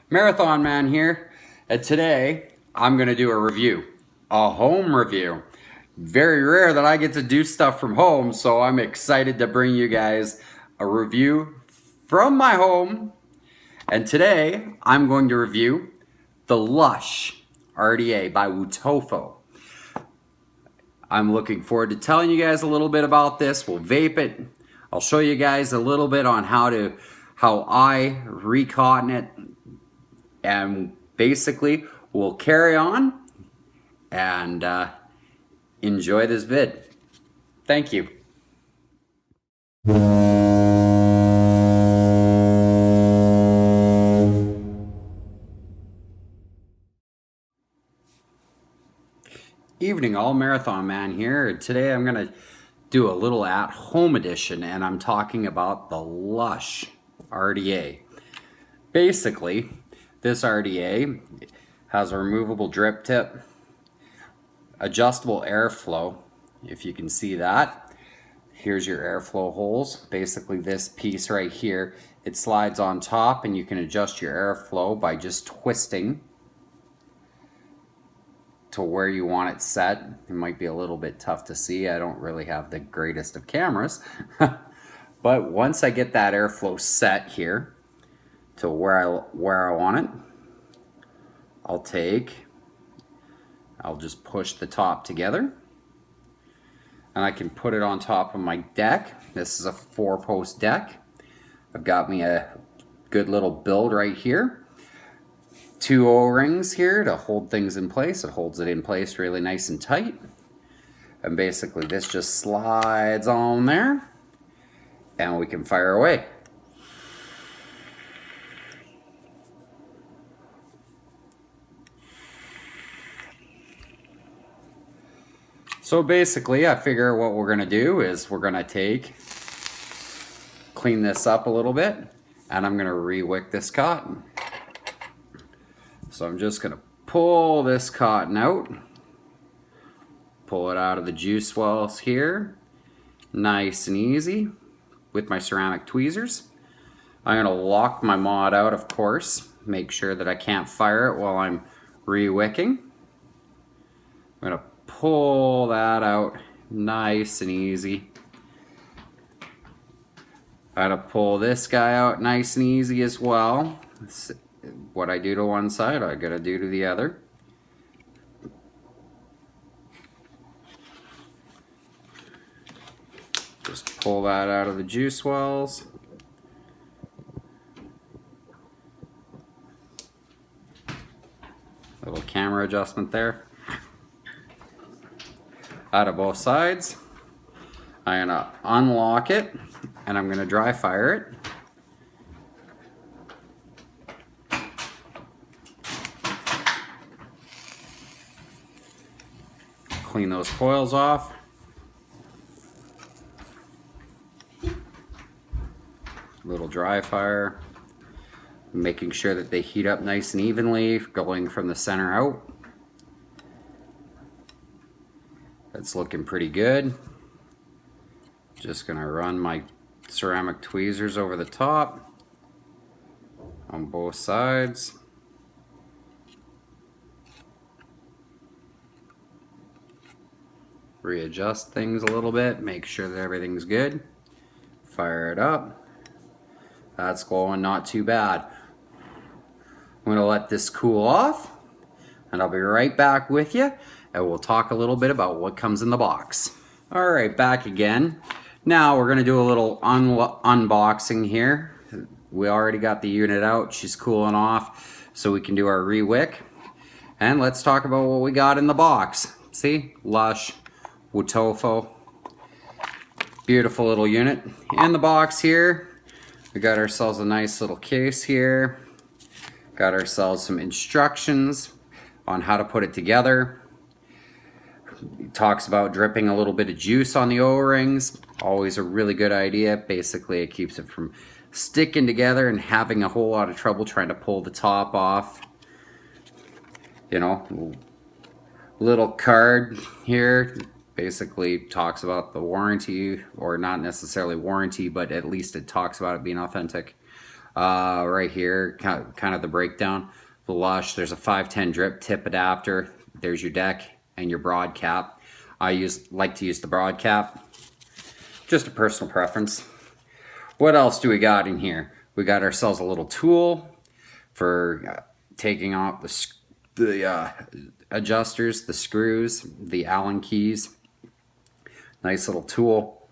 Marathon Man here, and today I'm going to do a review, a home review. Very rare that I get to do stuff from home, so I'm excited to bring you guys a review from my home. And today I'm going to review the Lush RDA by Wotofo. I'm looking forward to telling you guys a little bit about this. We'll vape it. I'll show you guys a little bit on how I recotton it. And basically, we'll carry on and enjoy this vid. Thank you. Evening all, Marathon Man here. Today I'm going to do a little at-home edition, and I'm talking about the Lush RDA. Basically, this RDA has a removable drip tip, adjustable airflow, if you can see that. Here's your airflow holes. Basically this piece right here, it slides on top and you can adjust your airflow by just twisting to where you want it set. It might be a little bit tough to see. I don't really have the greatest of cameras. But once I get that airflow set here to where I want it, I'll just push the top together and I can put it on top of my deck. This is a 4-post deck. I've got me a good little build right here. 2 O-rings here to hold things in place. It holds it in place really nice and tight. And basically this just slides on there and we can fire away. So basically, I figure what we're gonna do is we're gonna clean this up a little bit, and I'm gonna re-wick this cotton. So I'm just gonna pull this cotton out, pull it out of the juice wells here, nice and easy, with my ceramic tweezers. I'm gonna lock my mod out, of course, make sure that I can't fire it while I'm re-wicking. I'm gonna pull that out nice and easy. I gotta pull this guy out nice and easy as well. What I do to one side, I gotta do to the other. Just pull that out of the juice wells. Little camera adjustment there. Out of both sides. I'm gonna unlock it and I'm gonna dry fire it. Clean those coils off. Little dry fire. Making sure that they heat up nice and evenly, going from the center out. That's looking pretty good. Just gonna run my ceramic tweezers over the top on both sides. Readjust things a little bit, make sure that everything's good. Fire it up. That's glowing not too bad. I'm gonna let this cool off and I'll be right back with you and we'll talk a little bit about what comes in the box. All right, back again. Now we're gonna do a little unboxing here. We already got the unit out, she's cooling off, so we can do our re-wick. And let's talk about what we got in the box. See, Lush, Wotofo, beautiful little unit. In the box here, we got ourselves a nice little case here. Got ourselves some instructions on how to put it together. It talks about dripping a little bit of juice on the O-rings. Always a really good idea. Basically, it keeps it from sticking together and having a whole lot of trouble trying to pull the top off. You know, little card here basically talks about the warranty, or not necessarily warranty, but at least it talks about it being authentic. Right here, kind of the breakdown. The Lush, there's a 510 drip tip adapter. There's your deck and your broad cap. I like to use the broad cap. Just a personal preference. What else do we got in here? We got ourselves a little tool for taking off the adjusters, the screws, the Allen keys. Nice little tool.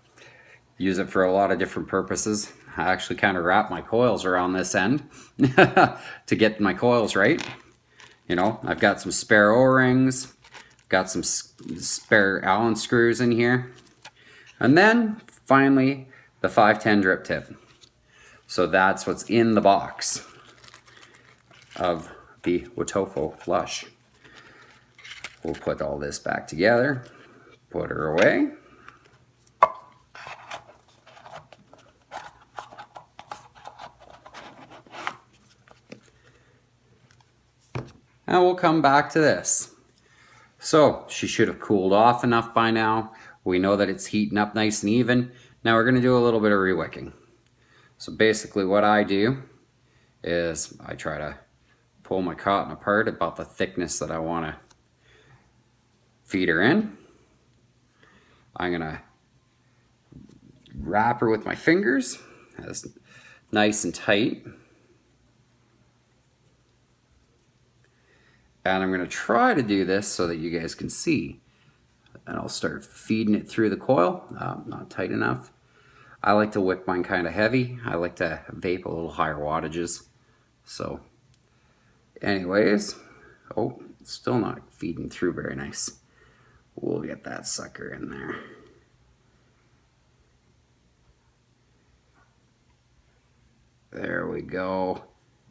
Use it for a lot of different purposes. I actually kind of wrap my coils around this end to get my coils right. You know, I've got some spare O-rings, got some spare Allen screws in here. And then finally the 510 drip tip. So that's what's in the box of the Wotofo Lush. We'll put all this back together, put her away. And we'll come back to this. So she should have cooled off enough by now. We know that it's heating up nice and even. Now we're going to do a little bit of rewicking. So basically what I do is I try to pull my cotton apart about the thickness that I want to feed her in. I'm going to wrap her with my fingers as nice and tight. And I'm going to try to do this so that you guys can see. And I'll start feeding it through the coil. Not tight enough. I like to wick mine kind of heavy. I like to vape a little higher wattages. So anyways, oh, it's still not feeding through very nice. We'll get that sucker in there. There we go.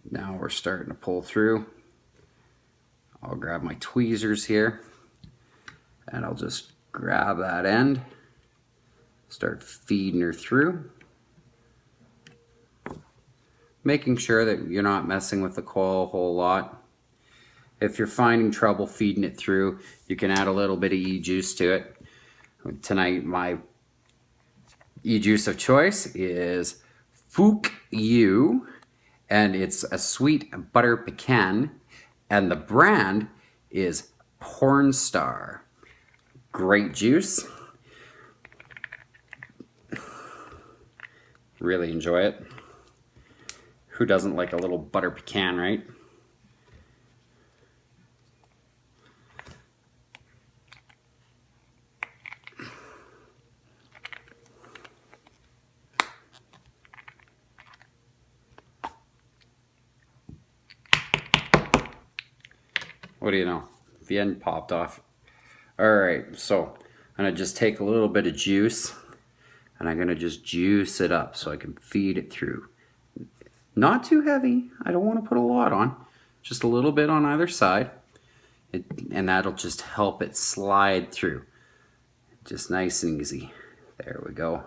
Now we're starting to pull through. I'll grab my tweezers here and I'll just grab that end, start feeding her through, making sure that you're not messing with the coil a whole lot. If you're finding trouble feeding it through, you can add a little bit of e-juice to it. Tonight my e-juice of choice is Fook U, and it's a sweet butter pecan. And the brand is Porn Star. Great juice. Really enjoy it. Who doesn't like a little butter pecan, right? What do you know? The end popped off. Alright, so I'm going to just take a little bit of juice and I'm going to just juice it up so I can feed it through. Not too heavy. I don't want to put a lot on. Just a little bit on either side. And that'll just help it slide through. Just nice and easy. There we go.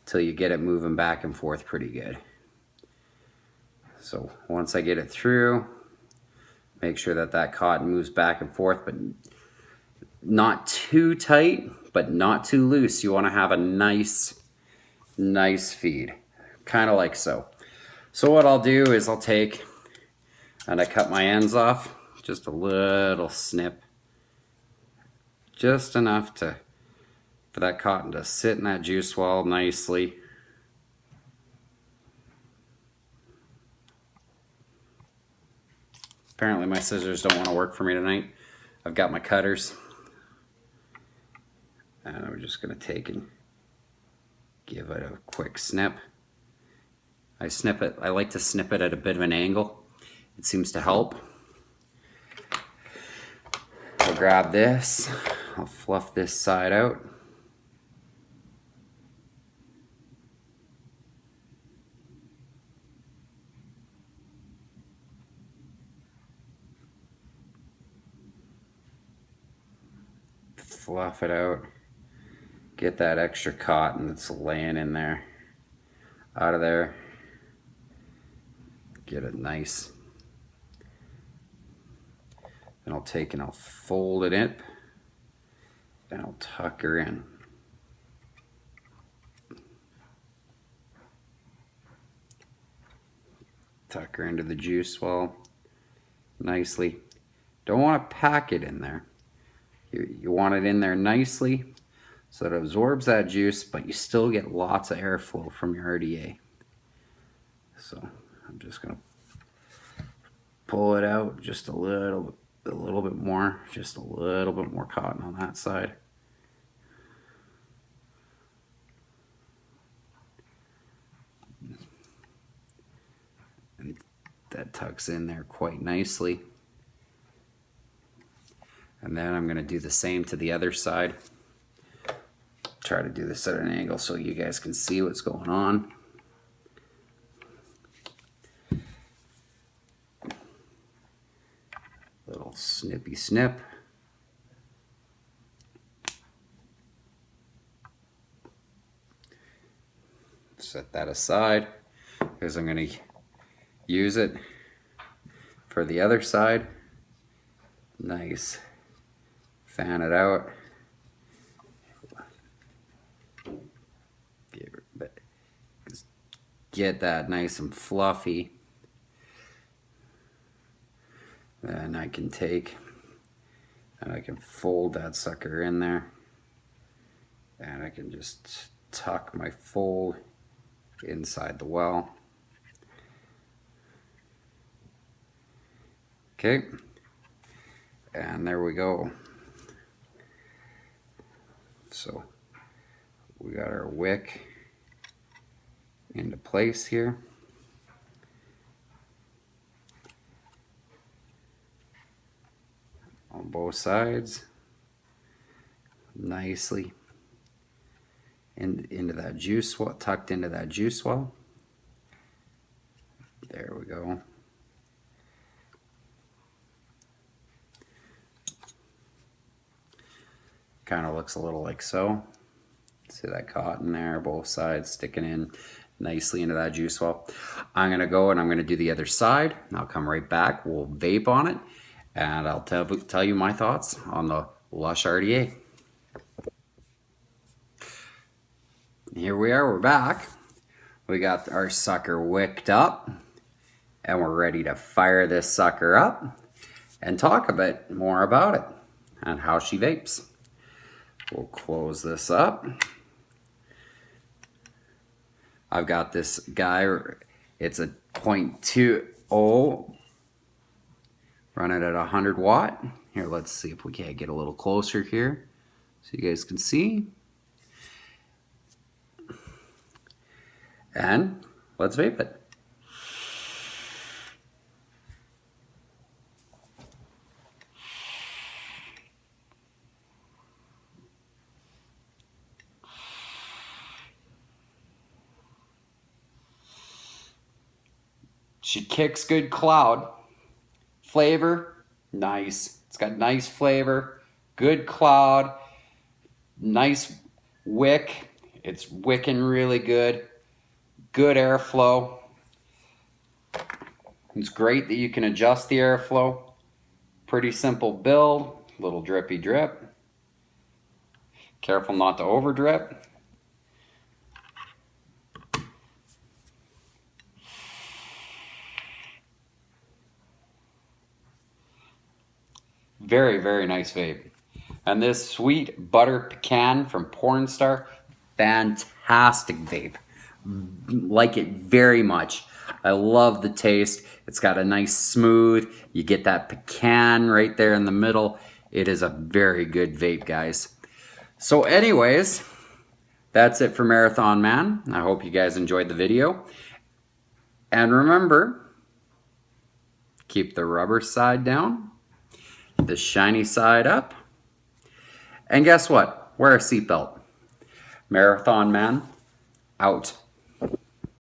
Till you get it moving back and forth pretty good. So once I get it through, make sure that that cotton moves back and forth, but not too tight, but not too loose. You want to have a nice feed, kind of like so. So what I'll do is I'll take and I cut my ends off, just a little snip, just enough for that cotton to sit in that juice wall nicely. Apparently my scissors don't want to work for me tonight. I've got my cutters. And I'm just going to take and give it a quick snip. I like to snip it at a bit of an angle. It seems to help. I'll grab this. I'll fluff this side out. Fluff it out. Get that extra cotton that's laying in there out of there. Get it nice. Then I'll take and I'll fold it in and I'll tuck her in. Tuck her into the juice well nicely. Don't want to pack it in there. You want it in there nicely so it absorbs that juice, but you still get lots of airflow from your RDA. So I'm just gonna pull it out just a little bit more, just a little bit more cotton on that side. And that tucks in there quite nicely. And then I'm gonna do the same to the other side. Try to do this at an angle so you guys can see what's going on. Little snippy snip. Set that aside because I'm going to use it for the other side. Nice. Fan it out. Get that nice and fluffy. Then I can take and I can fold that sucker in there, and I can just tuck my fold inside the well. Okay, and there we go. So we got our wick into place here. On both sides, nicely into that juice well, tucked into that juice well. There we go. Kind of looks a little like so. See that cotton there, both sides sticking in nicely into that juice well. I'm gonna go and I'm gonna do the other side. I'll come right back. We'll vape on it, and I'll tell you my thoughts on the Lush RDA. Here we are, we're back. We got our sucker wicked up, and we're ready to fire this sucker up and talk a bit more about it and how she vapes. We'll close this up. I've got this guy, it's a 0.20, run it at 100 watt. Here, let's see if we can't get a little closer here so you guys can see. And let's vape it. She kicks good cloud. Flavor, nice. It's got nice flavor, good cloud, nice wick. It's wicking really good. Good airflow. It's great that you can adjust the airflow. Pretty simple build, little drippy drip. Careful not to over drip. Very, very nice vape. And this sweet butter pecan from Pornstar, fantastic vape. Like it very much. I love the taste. It's got a nice smooth, you get that pecan right there in the middle. It is a very good vape, guys. So anyways, that's it for Marathon Man. I hope you guys enjoyed the video. And remember, keep the rubber side down, the shiny side up, and guess what? Wear a seatbelt. Marathon Man, out.